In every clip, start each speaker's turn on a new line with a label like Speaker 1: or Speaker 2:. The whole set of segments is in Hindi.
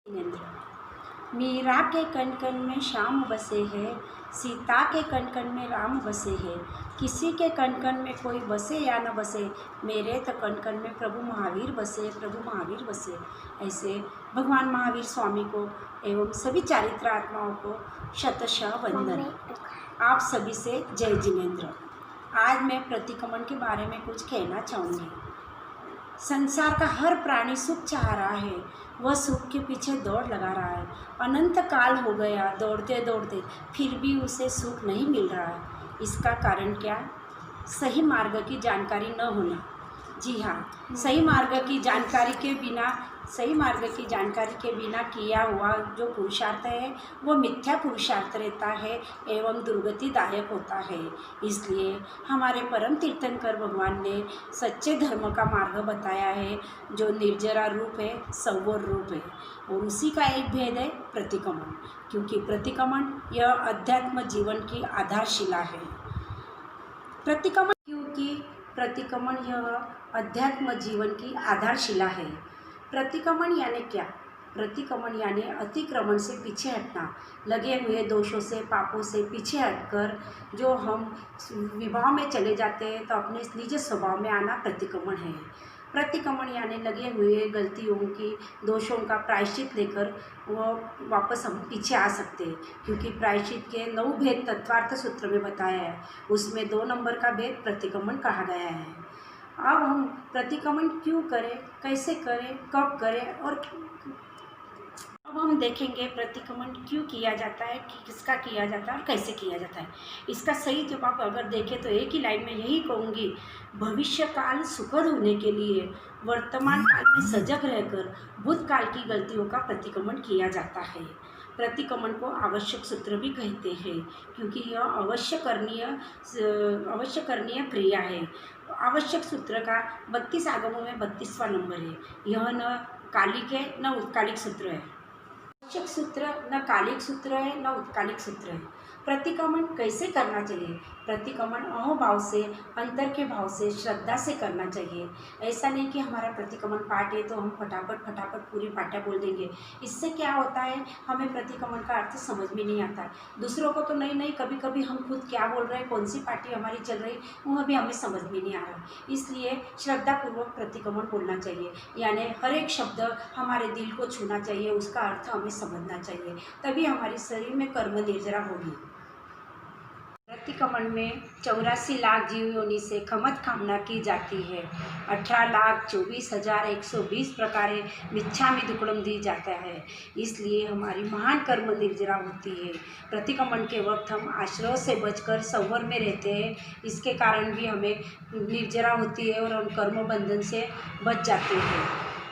Speaker 1: मीरा के कण कण में श्याम बसे हैं, सीता के कण कण में राम बसे हैं। किसी के कण कण में कोई बसे या न बसे, मेरे तो कण कण में प्रभु महावीर बसे, प्रभु महावीर बसे। ऐसे भगवान महावीर स्वामी को एवं सभी चारित्र आत्माओं को शतशः वंदन। आप सभी से जय जिनेन्द्र। आज मैं प्रतिक्रमण के बारे में कुछ कहना चाहूँगी। संसार का हर प्राणी सुख चाह रहा है, वह सुख के पीछे दौड़ लगा रहा है। अनंत काल हो गया दौड़ते दौड़ते, फिर भी उसे सुख नहीं मिल रहा है। इसका कारण क्या? सही मार्ग की जानकारी न होना। जी हाँ, सही मार्ग की जानकारी के बिना किया हुआ जो पुरुषार्थ है वो मिथ्या पुरुषार्थ रहता है एवं दुर्गतिदायक होता है। इसलिए हमारे परम तीर्थंकर भगवान ने सच्चे धर्म का मार्ग बताया है, जो निर्जरा रूप है, संवर रूप है। और उसी का एक भेद है प्रतिक्रमण, क्योंकि प्रतिक्रमण यह अध्यात्म जीवन की आधारशिला है। प्रतिक्रमण यह अध्यात्म जीवन की आधारशिला है। प्रतिक्रमण यानी क्या? प्रतिक्रमण यानी अतिक्रमण से पीछे हटना, लगे हुए दोषों से, पापों से पीछे हटकर जो हम विभाव में चले जाते हैं तो अपने निज स्वभाव में आना प्रतिक्रमण है। प्रतिक्रमण यानी लगे हुए गलतियों की, दोषों का प्रायश्चित लेकर वो वापस हम पीछे आ सकते हैं, क्योंकि प्रायश्चित के 9 भेद तत्वार्थ सूत्र में बताया है, उसमें 2 नंबर का भेद प्रतिक्रमण कहा गया है। अब हम प्रतिक्रमण क्यों करें, कैसे करें, कब करें, और अब हम देखेंगे प्रतिक्रमण क्यों किया जाता है, किसका किया जाता है और कैसे किया जाता है। इसका सही जवाब अगर देखें तो एक ही लाइन में यही कहूँगी, भविष्य काल सुखद होने के लिए वर्तमान काल में सजग रहकर भूतकाल की गलतियों का प्रतिक्रमण किया जाता है। प्रतिक्रमण को आवश्यक सूत्र भी कहते हैं, क्योंकि यह अवश्य करणीय क्रिया है। आवश्यक सूत्र का 32 आगमों में 32वां नंबर है। यह न कालिक है न उत्कालिक सूत्र है। आवश्यक सूत्र न कालिक सूत्र है न उत्कालिक सूत्र है। प्रतिक्रमण कैसे करना चाहिए? प्रतिक्रमण अहोभाव से, अंतर के भाव से, श्रद्धा से करना चाहिए। ऐसा नहीं कि हमारा प्रतिक्रमण पाठ है तो हम फटाफट पूरी पाठ्या बोल देंगे। इससे क्या होता है, हमें प्रतिक्रमण का अर्थ समझ में नहीं आता। दूसरों को तो नहीं, कभी कभी हम खुद क्या बोल रहे हैं, कौन सी पार्टी हमारी चल रही, वह भी हमें समझ में नहीं आ रहा। इसलिए श्रद्धापूर्वक प्रतिक्रमण बोलना चाहिए, यानी हर एक शब्द हमारे दिल को छूना चाहिए, उसका अर्थ हमें समझना चाहिए, तभी हमारे शरीर में कर्म निर्जरा होगी। प्रतिक्रमण में 84 लाख जीव योनि से खमत कामना की जाती है। 18,24,120 प्रकारे मिच्छामि दुक्कडम दी जाता है। इसलिए हमारी महान कर्म निर्जरा होती है। प्रतिक्रमण के वक्त हम आश्रयों से बचकर संवर में रहते हैं, इसके कारण भी हमें निर्जरा होती है और हम कर्म बंधन से बच जाते हैं।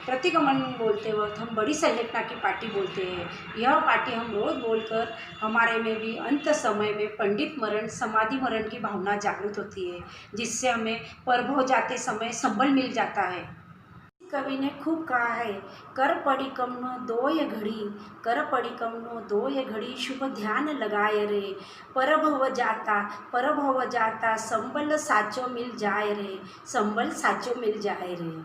Speaker 1: प्रतिक्रमण बोलते वक्त हम बड़ी संरचना की पार्टी बोलते हैं। यह पार्टी हम रोज़ बोलकर हमारे में भी अंत समय में पंडित मरण, समाधि मरण की भावना जागृत होती है, जिससे हमें परभव जाते समय संबल मिल जाता है। कवि ने खूब कहा है, कर पड़ी कमनो दो ये घड़ी, कर पड़ी कमनो दो ये घड़ी, शुभ ध्यान लगाए रे, परभव जाता संबल साचो मिल जाए रे, संबल साचो मिल जाए रे।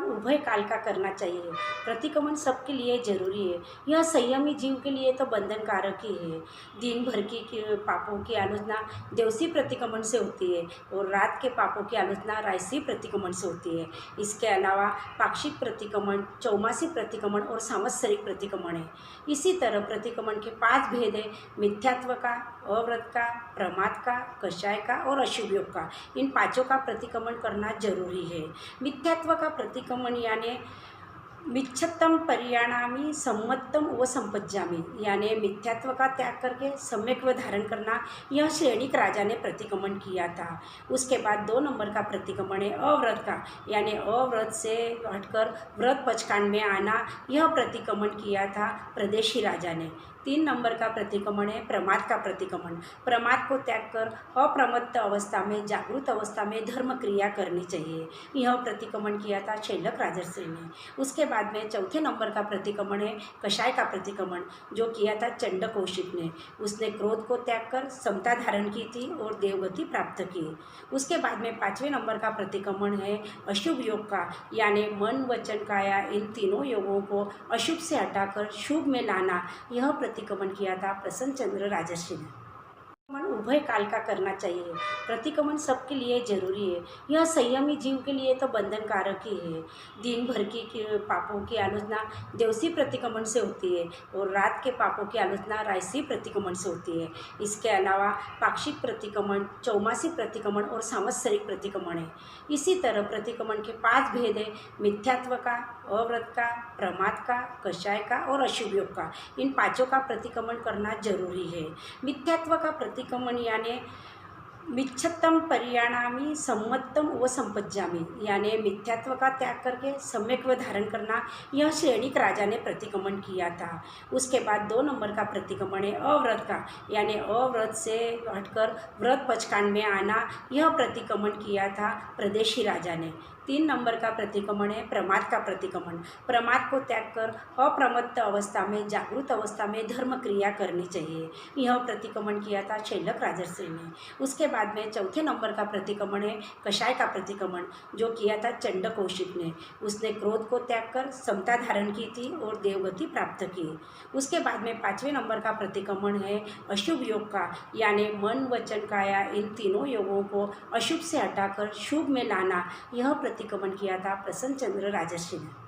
Speaker 1: उभय काल का करना चाहिए। प्रतिक्रमण सबके लिए जरूरी है। यह संयमी जीव के लिए तो बंधनकारक ही है। दिन भर की पापों की आलोचना देवसी प्रतिक्रमण से होती है और रात के पापों की आलोचना राजसी प्रतिक्रमण से होती है। इसके अलावा पाक्षिक प्रतिक्रमण, चौमासी प्रतिक्रमण और सांवत्सरिक प्रतिक्रमण है। इसी तरह प्रतिक्रमण के 5 भेद है, मिथ्यात्व का, अव्रत का, प्रमाद का, कषाय का और अशुभ योग का। इन 5 का प्रतिक्रमण करना जरूरी है। मिथ्यात्व का प्रतिक्रमण यानी मिच्छत्तम परियाणामी सम्मत्तम व संपज्जामी, यानी मिथ्यात्व का त्याग करके सम्यक व धारण करना। यह श्रेणिक राजा ने प्रतिक्रमण किया था। उसके बाद 2 नंबर का प्रतिक्रमण है अव्रत का, यानी अव्रत से हटकर व्रत पचकांड में आना। यह प्रतिक्रमण किया था प्रदेशी राजा ने। 3 नंबर का प्रतिक्रमण है प्रमाद का प्रतिक्रमण। प्रमाद को त्याग कर अप्रमत्त अवस्था में, जागृत अवस्था में धर्म क्रिया करनी चाहिए। यह प्रतिक्रमण किया था शैलक राजर्षि ने। उसके बाद में चौथे नंबर का प्रतिक्रमण है कषाय का प्रतिक्रमण, जो किया था चंड कौशिक ने। उसने क्रोध को त्याग कर समता धारण की थी और देवगति प्राप्त की। उसके बाद में 5वें नंबर का प्रतिक्रमण है अशुभ योग का, यानी मन वचन काया इन तीनों योगों को अशुभ से हटाकर शुभ में लाना। यह प्रतिक्रमण किया था प्रसन्न चंद्र राजर्षि ने। प्रतिक्रमण उभय काल का करना चाहिए। प्रतिक्रमण सबके लिए जरूरी है। यह संयमी जीव के लिए तो बंधनकारक ही है। दिन भर की पापों की आलोचना देवसी प्रतिक्रमण से होती है और रात के पापों की आलोचना राजसी प्रतिक्रमण से होती है। इसके अलावा पाक्षिक प्रतिक्रमण, चौमासी प्रतिक्रमण और सांवत्सरिक प्रतिक्रमण है। इसी तरह प्रतिक्रमण के 5 भेद है: मिथ्यात्व का, अव्रत का, प्रमाद का, कषाय का और अशुभ योग का। इन पांचों का प्रतिक्रमण करना जरूरी है। मिथ्यात्व का प्रतिक्रमण यानी मिच्छत्तम परियाणामी सम्मत्तम व संपज्जामी, यानी मिथ्यात्व का त्याग करके सम्यक व धारण करना। यह श्रेणिक राजा ने प्रतिक्रमण किया था। उसके बाद 2 नंबर का प्रतिक्रमण है अव्रत का, यानी अव्रत से हटकर व्रत पचकान में आना। यह प्रतिक्रमण किया था प्रदेशी राजा ने। 3 नंबर का प्रतिक्रमण है प्रमाद का प्रतिक्रमण। प्रमाद को त्याग कर अप्रमत्त अवस्था में, जागृत अवस्था में धर्म क्रिया करनी चाहिए। यह प्रतिक्रमण किया था शैलक राजर्षि ने। उसके बाद में चौथे नंबर का प्रतिक्रमण है कषाय का प्रतिक्रमण, जो किया था चंड कौशिक ने। उसने क्रोध को त्याग कर समता धारण की थी और देवगति प्राप्त की। उसके बाद में 5वें नंबर का प्रतिक्रमण है अशुभ योग का, यानी मन वचन काया इन तीनों योगों को अशुभ से हटाकर शुभ में लाना। यह प्रतिक्रमण किया था प्रसन्न चंद्र राजर्षि ने।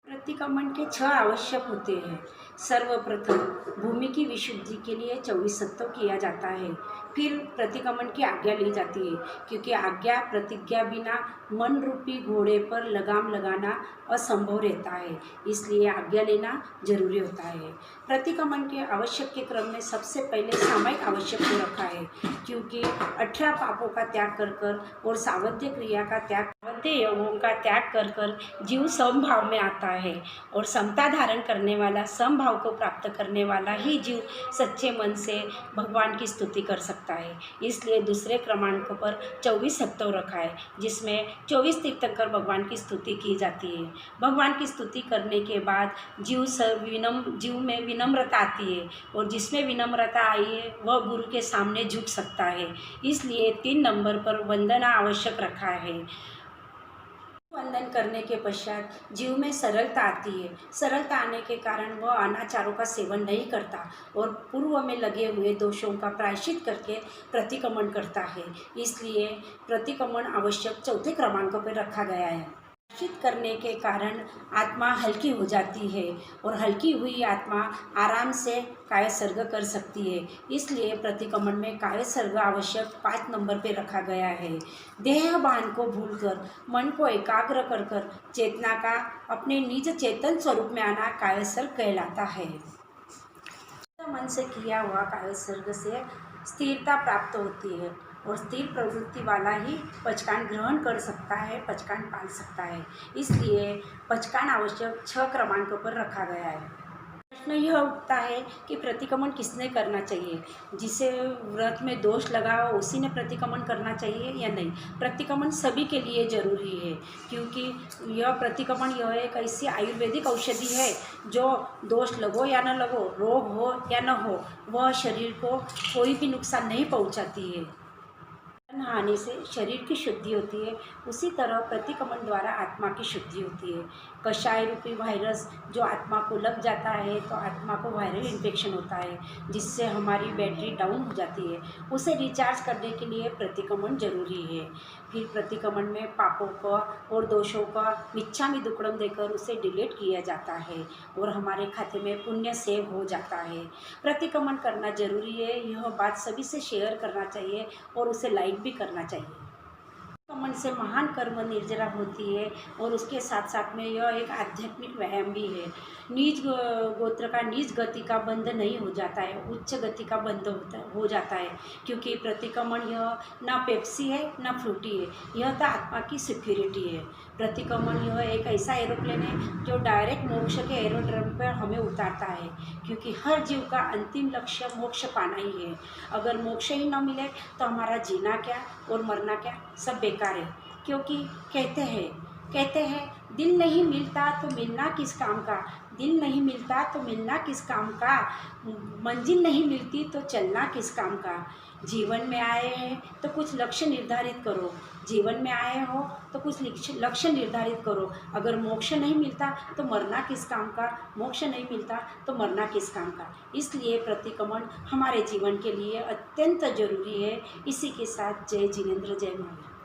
Speaker 1: प्रतिक्रमण के 6 आवश्यक होते हैं। सर्वप्रथम भूमि की विशुद्धि के लिए 24 सत्व किया जाता है। फिर प्रतिक्रमण की आज्ञा ली जाती है, क्योंकि आज्ञा प्रतिज्ञा बिना मन रूपी घोड़े पर लगाम लगाना असंभव रहता है, इसलिए आज्ञा लेना जरूरी होता है। प्रतिक्रमण के आवश्यक के क्रम में सबसे पहले सामायिक आवश्यक को रखा है, क्योंकि 18 पापों का त्याग कर कर और सावध्य क्रिया का त्याग, सावध्य योगों का त्याग कर कर जीव समभाव में आता है और समता धारण करने वाला, समभाव को प्राप्त करने वाला ही जीव सच्चे मन से भगवान की स्तुति कर सकता है। इसलिए दूसरे क्रमांक पर 24 सप्तव रखा है, जिसमें 24 तीर्थंकर भगवान की स्तुति की जाती है। भगवान की स्तुति करने के बाद जीव में विनम्रता आती है, और जिसमें विनम्रता आई है वह गुरु के सामने झुक सकता है। इसलिए 3 नंबर पर वंदना आवश्यक रखा है। वंदन करने के पश्चात जीव में सरलता आती है। सरलता आने के कारण वह अनाचारों का सेवन नहीं करता और पूर्व में लगे हुए दोषों का प्रायश्चित करके प्रतिक्रमण करता है। इसलिए प्रतिक्रमण आवश्यक चौथे क्रमांक पर रखा गया है। प्रायश्चित करने के कारण आत्मा हल्की हो जाती है और हल्की हुई आत्मा आराम से काया सर्ग कर सकती है। इसलिए प्रतिक्रमण में काया सर्ग आवश्यक 5 नंबर पे रखा गया है। देह भान को भूलकर मन को एकाग्र कर कर चेतना का अपने निज चेतन स्वरूप में आना काया सर्ग कहलाता है। मन से किया हुआ काया सर्ग से स्थिरता प्राप्त होती है और स्थिर प्रवृत्ति वाला ही पचकान ग्रहण कर सकता है, पचकान पाल सकता है। इसलिए पचकान आवश्यक 6 क्रमांक पर रखा गया है। प्रश्न यह उठता है कि प्रतिक्रमण किसने करना चाहिए? जिसे व्रत में दोष लगा हो उसी ने प्रतिक्रमण करना चाहिए या नहीं? प्रतिक्रमण सभी के लिए जरूरी है, क्योंकि यह प्रतिक्रमण यह एक ऐसी आयुर्वेदिक औषधि है जो दोष लगो या न लगो, रोग हो या न हो, वह शरीर को कोई भी नुकसान नहीं पहुंचाती है। नहाने से शरीर की शुद्धि होती है, उसी तरह प्रतिक्रमण द्वारा आत्मा की शुद्धि होती है। कषाय रूपी वायरस जो आत्मा को लग जाता है तो आत्मा को वायरल इन्फेक्शन होता है, जिससे हमारी बैटरी डाउन हो जाती है। उसे रिचार्ज करने के लिए प्रतिक्रमण जरूरी है। फिर प्रतिक्रमण में पापों का और दोषों का मिच्छामि दुक्कडम देकर उसे डिलीट किया जाता है और हमारे खाते में पुण्य सेव हो जाता है। प्रतिक्रमण करना जरूरी है, यह बात सभी से शेयर करना चाहिए और उसे लाइक भी करना चाहिए। प्रतिक्रमण से महान कर्म निर्जरा होती है और उसके साथ साथ में यह एक आध्यात्मिक व्यायाम भी है। नीच गोत्र का नीच गति का बंध नहीं हो जाता है, उच्च गति का बंध हो जाता है, क्योंकि प्रतिक्रमण यह ना पेप्सी है ना फ्रूटी है, यह तो आत्मा की सिक्योरिटी है। प्रतिक्रमण यह एक ऐसा एरोप्लेन है जो डायरेक्ट मोक्ष के एरोड्रम पर हमें उतारता है, क्योंकि हर जीव का अंतिम लक्ष्य मोक्ष पाना ही है। अगर मोक्ष ही न मिले तो हमारा जीना क्या और मरना क्या, सब बेकार है। क्योंकि कहते हैं दिल नहीं मिलता तो मिलना किस काम का, दिल नहीं मिलता तो मिलना किस काम का, मंजिल नहीं मिलती तो चलना किस काम का। जीवन में आए हैं तो कुछ लक्ष्य निर्धारित करो, जीवन में आए हो तो कुछ लक्ष्य निर्धारित करो। अगर मोक्ष नहीं मिलता तो मरना किस काम का, मोक्ष नहीं मिलता तो मरना किस काम का। इसलिए प्रतिक्रमण हमारे जीवन के लिए अत्यंत जरूरी है। इसी के साथ जय जिनेंद्र, जय महावीर।